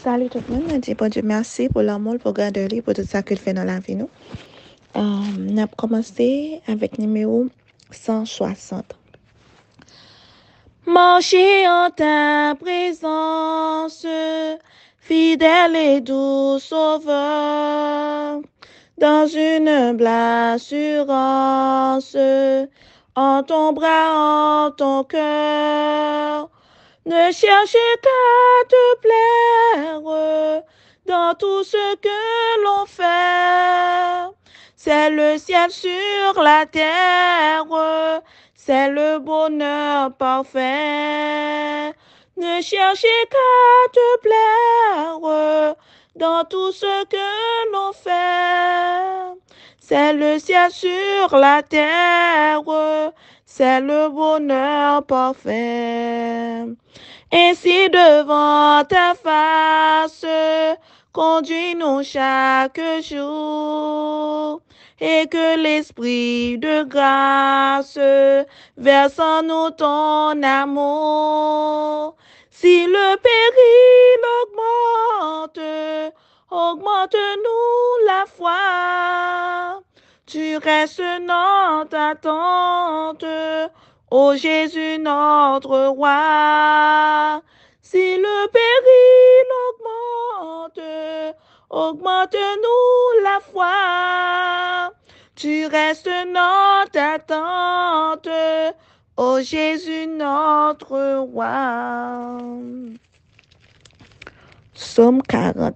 Salut tout le monde, je dis bon Dieu merci pour l'amour, pour garder lui, pour tout ça qu'il fait dans la vie. Nous on a commencé avec numéro 160. Marcher en ta présence, fidèle et doux sauveur, dans une humble assurance, en ton bras, en ton cœur. Ne cherchez qu'à te plaire dans tout ce que l'on fait. C'est le ciel sur la terre, c'est le bonheur parfait. Ne cherchez qu'à te plaire dans tout ce que l'on fait. C'est le ciel sur la terre, c'est le bonheur parfait. Ainsi devant ta face, conduis-nous chaque jour, et que l'esprit de grâce verse en nous ton amour. Si le péril augmente-nous la foi. Tu restes notre attente, ô Jésus notre roi. Si le péril augmente-nous la foi. Tu restes notre attente, ô Jésus notre roi. Psaume 40.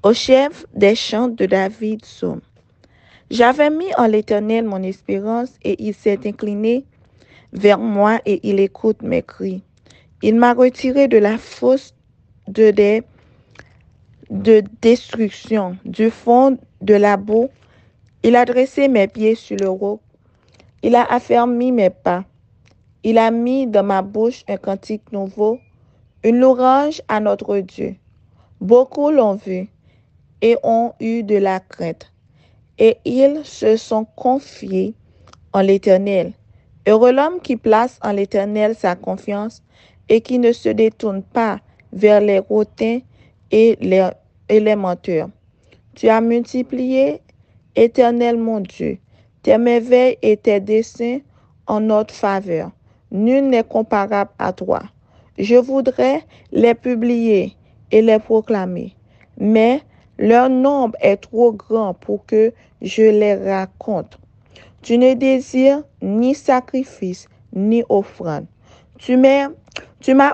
Au chef des chants de David, psaume. J'avais mis en l'Éternel mon espérance, et il s'est incliné vers moi et il écoute mes cris. Il m'a retiré de la fosse de destruction, du fond de la boue. Il a dressé mes pieds sur le roc. Il a affermi mes pas. Il a mis dans ma bouche un cantique nouveau, une louange à notre Dieu. Beaucoup l'ont vu et ont eu de la crainte, et ils se sont confiés en l'Éternel. Heureux l'homme qui place en l'Éternel sa confiance et qui ne se détourne pas vers les hautains et les menteurs. Tu as multiplié, Éternel mon Dieu, tes merveilles et tes desseins en notre faveur. Nul n'est comparable à toi. Je voudrais les publier et les proclamer, mais leur nombre est trop grand pour que je les raconte. Tu ne désires ni sacrifice, ni offrande. Tu m'as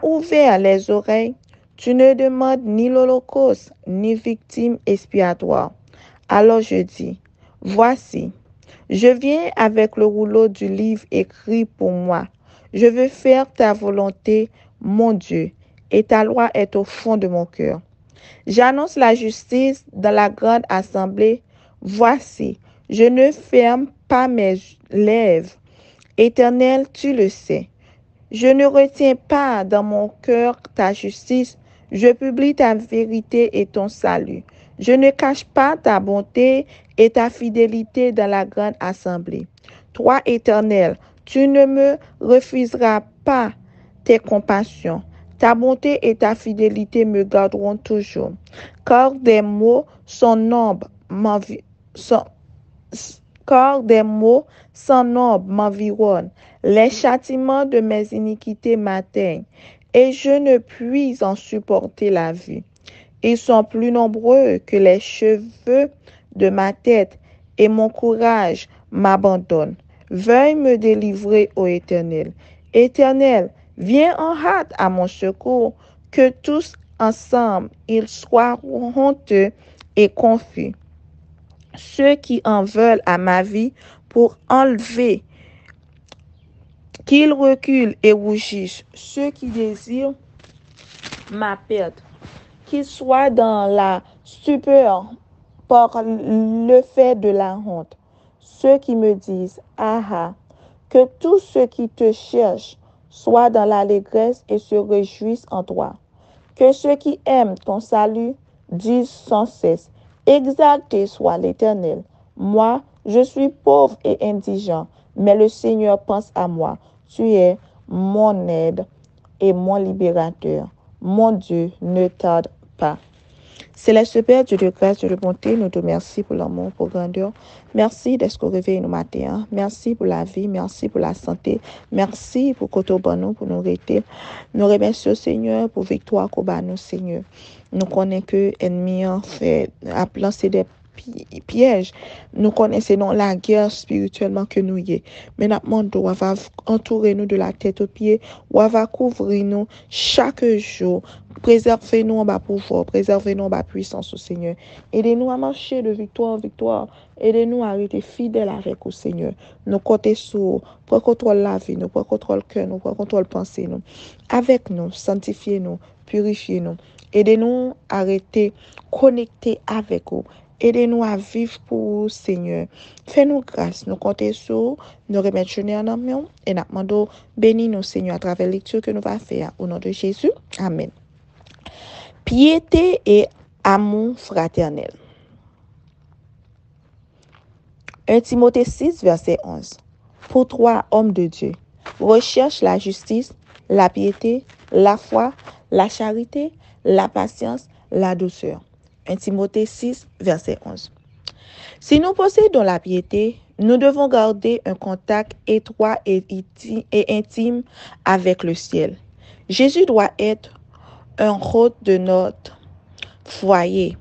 ouvert les oreilles. Tu ne demandes ni l'holocauste, ni victime expiatoire. Alors je dis, voici, je viens avec le rouleau du livre écrit pour moi. Je veux faire ta volonté, mon Dieu, et ta loi est au fond de mon cœur. J'annonce la justice dans la grande assemblée. Voici, je ne ferme pas mes lèvres. Éternel, tu le sais. Je ne retiens pas dans mon cœur ta justice. Je publie ta vérité et ton salut. Je ne cache pas ta bonté et ta fidélité dans la grande assemblée. Toi, Éternel, tu ne me refuseras pas tes compassions. Ta bonté et ta fidélité me garderont toujours. Car des maux sans nombre m'environnent. Les châtiments de mes iniquités m'atteignent, et je ne puis en supporter la vue. Ils sont plus nombreux que les cheveux de ma tête, et mon courage m'abandonne. Veuille me délivrer, ô Éternel. Éternel, viens en hâte à mon secours, que tous ensemble ils soient honteux et confus. Ceux qui en veulent à ma vie pour enlever, qu'ils reculent et rougissent. Ceux qui désirent ma perte, qu'ils soient dans la stupeur par le fait de la honte. Ceux qui me disent, ah ah, que tous ceux qui te cherchent soient dans l'allégresse et se réjouissent en toi. Que ceux qui aiment ton salut disent sans cesse, exalté soit l'Éternel. Moi, je suis pauvre et indigent, mais le Seigneur pense à moi. Tu es mon aide et mon libérateur. Mon Dieu, ne tarde pas. Céleste Père, Dieu de grâce, Dieu de bonté, nous te remercions pour l'amour, pour grandeur. Merci d'être réveillé nous matin. Merci pour la vie, merci pour la santé. Merci pour côté nous, pour nous arrêter. Nous remercions Seigneur pour victoire qu'on bat nous, Seigneur. Nous connaissons que l'ennemi a lancé des pièges. Nous connaissons non la guerre spirituellement que nous y est. Mais nous demandons, on va entourer nous de la tête aux pieds, on va couvrir nous chaque jour. Préservez-nous en bas pouvoir, préservez-nous en bas puissance au Seigneur. Aidez-nous à marcher de victoire en victoire. Aidez-nous à rester fidèles avec au Seigneur. Nous comptons sur pour contrôle la vie, nous pour contrôle cœur, nous pour contrôle pensée, nous. Avec nous, sanctifiez-nous, purifiez-nous. Aidez-nous à rester connectés avec vous. Aidez-nous à vivre pour vous, Seigneur. Fais-nous grâce. Nous comptons sur nous remettre en amour et nous demandons bénis-nous, Seigneur, à travers la lecture que nous allons faire. Au nom de Jésus. Amen. Piété et amour fraternel. 1 Timothée 6, verset 11. Pour toi, hommes de Dieu, recherche la justice, la piété, la foi, la charité, la patience, la douceur. 1 Timothée 6, verset 11. Si nous possédons la piété, nous devons garder un contact étroit et intime avec le ciel. Jésus doit être un hôte de notre foyer,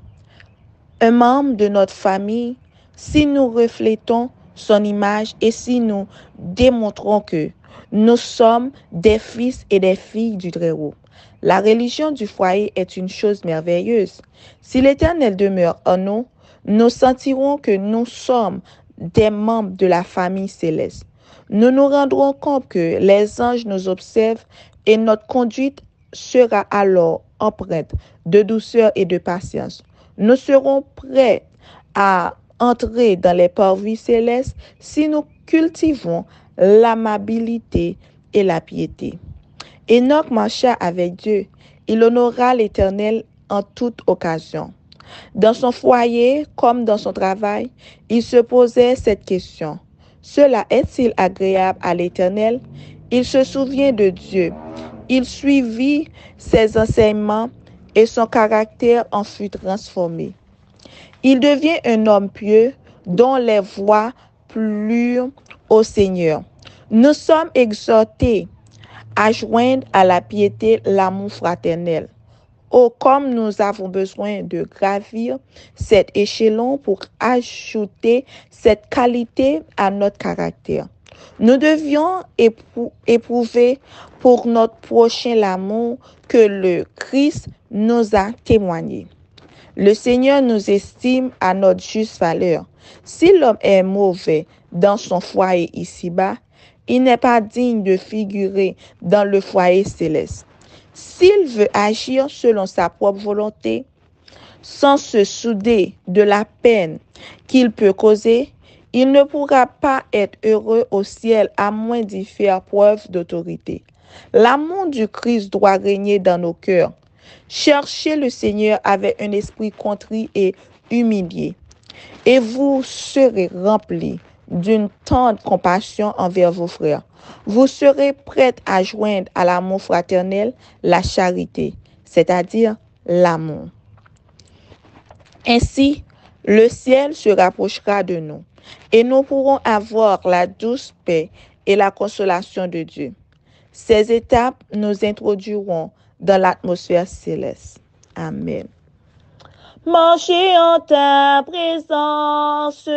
un membre de notre famille, si nous reflétons son image et si nous démontrons que nous sommes des fils et des filles du Très-Haut. La religion du foyer est une chose merveilleuse. Si l'Éternel demeure en nous, nous sentirons que nous sommes des membres de la famille céleste. Nous nous rendrons compte que les anges nous observent et notre conduite sera alors empreinte de douceur et de patience. Nous serons prêts à entrer dans les parvis célestes si nous cultivons l'amabilité et la piété. Enoch marcha avec Dieu. Il honora l'Éternel en toute occasion. Dans son foyer comme dans son travail, il se posait cette question. Cela est-il agréable à l'Éternel? Il se souvient de Dieu. Il suivit ses enseignements et son caractère en fut transformé. Il devient un homme pieux dont les voies plurent au Seigneur. Nous sommes exhortés à joindre à la piété l'amour fraternel. Oh, comme nous avons besoin de gravir cet échelon pour ajouter cette qualité à notre caractère. Nous devions éprouver pour notre prochain l'amour que le Christ nous a témoigné. Le Seigneur nous estime à notre juste valeur. Si l'homme est mauvais dans son foyer ici-bas, il n'est pas digne de figurer dans le foyer céleste. S'il veut agir selon sa propre volonté, sans se souder de la peine qu'il peut causer, il ne pourra pas être heureux au ciel à moins d'y faire preuve d'autorité. L'amour du Christ doit régner dans nos cœurs. Cherchez le Seigneur avec un esprit contrit et humilié, et vous serez remplis d'une tendre compassion envers vos frères. Vous serez prêts à joindre à l'amour fraternel la charité, c'est-à-dire l'amour. Ainsi, le ciel se rapprochera de nous et nous pourrons avoir la douce paix et la consolation de Dieu. Ces étapes nous introduiront dans l'atmosphère céleste. Amen. Marchez en ta présence,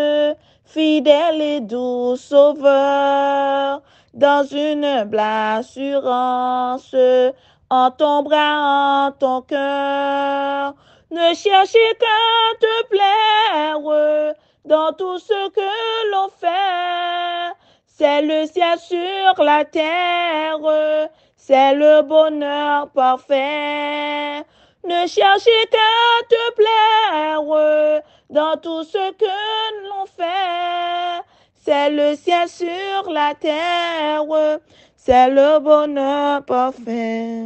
fidèle et doux sauveur, dans une humble assurance, en ton bras, en ton cœur. Ne cherchez qu'à te plaire dans tout ce que l'on fait. C'est le ciel sur la terre, c'est le bonheur parfait. Ne cherchez qu'à te plaire dans tout ce que l'on fait. C'est le ciel sur la terre, c'est le bonheur parfait.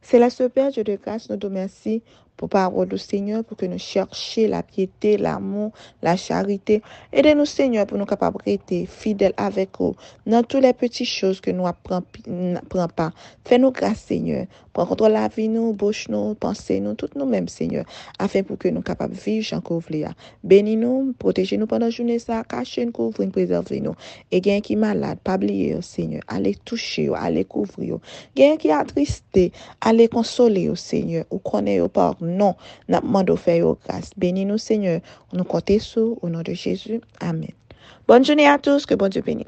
Céleste Père, Dieu de grâce, nous te remercie pour parole du Seigneur, pour que nous cherchions la piété, l'amour, la charité. Aidez-nous, Seigneur, pour nous capables d'être fidèles avec vous dans toutes les petites choses que nous apprenons pas. Fais-nous grâce, Seigneur. Prends contrôle la vie, nous, bouche nous, pensée nous, toutes nous-mêmes, Seigneur, afin pour que nous capables de vivre, Jean Couvlia. Bénis-nous, protégez-nous pendant la journée, ça, cachez-nous, couvrez-nous, préservez-nous. Et quelqu'un qui est malade, pas oublier, Seigneur, allez toucher, allez couvrir. Quelqu'un qui est attristé, allez consoler, Seigneur, ou connaître par non, n'a demandé faire grâce. Bénis-nous, Seigneur, nous comptons sur au nom de Jésus. Amen. Bonne journée à tous, que bon Dieu bénisse.